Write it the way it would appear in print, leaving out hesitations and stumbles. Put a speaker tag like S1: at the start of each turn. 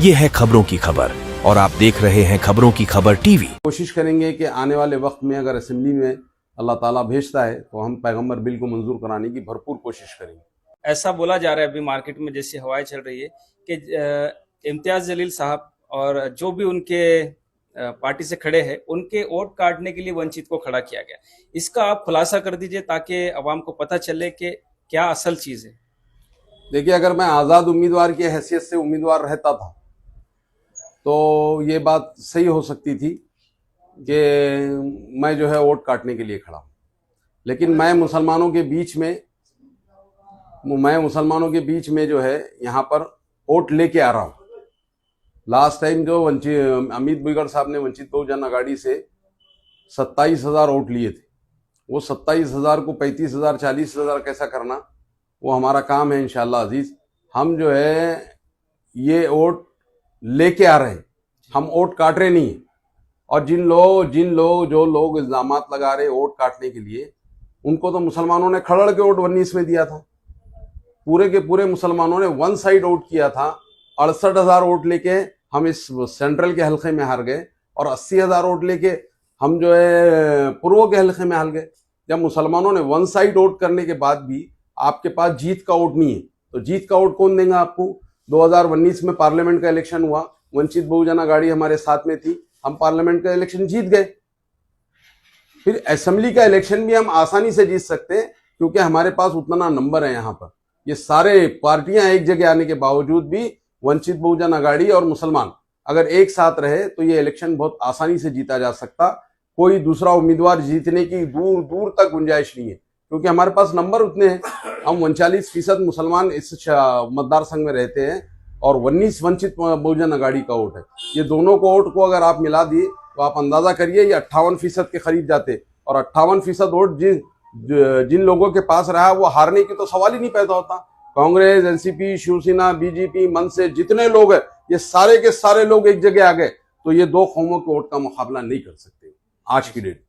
S1: ये है खबरों की खबर और आप देख रहे हैं खबरों की खबर टीवी।
S2: कोशिश करेंगे कि आने वाले वक्त में अगर असेंबली में अल्लाह ताला भेजता है तो हम पैगंबर बिल को मंजूर कराने की भरपूर कोशिश करेंगे।
S3: ऐसा बोला जा रहा है अभी मार्केट में जैसी हवाएं चल रही है कि इम्तियाज जलील साहब और जो भी उनके पार्टी से खड़े हैं उनके वोट काटने के लिए वंचित को खड़ा किया गया। इसका आप खुलासा कर दीजिए ताकि अवाम को पता चले कि क्या असल चीज है।
S2: देखिए, अगर मैं आज़ाद उम्मीदवार की हैसियत से उम्मीदवार रहता था तो ये बात सही हो सकती थी कि मैं जो है वोट काटने के लिए खड़ा हूँ, लेकिन मैं मुसलमानों के बीच में जो है यहाँ पर वोट लेके आ रहा हूँ। लास्ट टाइम जो अमित बुईगढ़ साहब ने वंचित बहुजन अघाड़ी से 27,000 वोट लिए थे, वो 27,000 को 35,000 40,000 कैसा करना वो हमारा काम है। इंशाअल्लाह अजीज हम जो है ये वोट लेके आ रहे हैं, हम वोट काट रहे नहीं है। और जो लोग इल्जामात लगा रहे वोट काटने के लिए, उनको तो मुसलमानों ने खड़ड़ के वोट 19 में दिया था। पूरे के पूरे मुसलमानों ने वन साइड वोट किया था। 68,000 वोट लेके हम इस सेंट्रल के हल्के में हार गए और 80,000 वोट लेके हम जो है पूर्व के हल्के में हार गए। जब मुसलमानों ने वन साइड वोट करने के बाद भी आपके पास जीत का वोट नहीं है तो जीत का वोट कौन देगा आपको। 2019 में पार्लियामेंट का इलेक्शन हुआ, वंचित बहुजन अघाड़ी हमारे साथ में थी, हम पार्लियामेंट का इलेक्शन जीत गए। फिर असेंबली का इलेक्शन भी हम आसानी से जीत सकते हैं क्योंकि हमारे पास उतना नंबर है। यहाँ पर ये सारे पार्टियां एक जगह आने के बावजूद भी वंचित बहुजन अघाड़ी और मुसलमान अगर एक साथ रहे तो ये इलेक्शन बहुत आसानी से जीता जा सकता। कोई दूसरा उम्मीदवार जीतने की दूर दूर तक गुंजाइश नहीं है क्योंकि हमारे पास नंबर उतने हैं। हम 39% मुसलमान इस मतदार संघ में रहते हैं और 19 वंचित बहुजन अघाड़ी का वोट है। ये दोनों को वोट को अगर आप मिला दिए तो आप अंदाजा करिए ये 58% के करीब जाते और 58% वोट जिन लोगों के पास रहा वो हारने की तो सवाल ही नहीं पैदा होता। कांग्रेस, एनसीपी, शिवसेना, बीजेपी, मन से जितने लोग हैं ये सारे के सारे लोग एक जगह आ गए तो ये दो कौमों के वोट का मुकाबला नहीं कर सकते आज की डेट।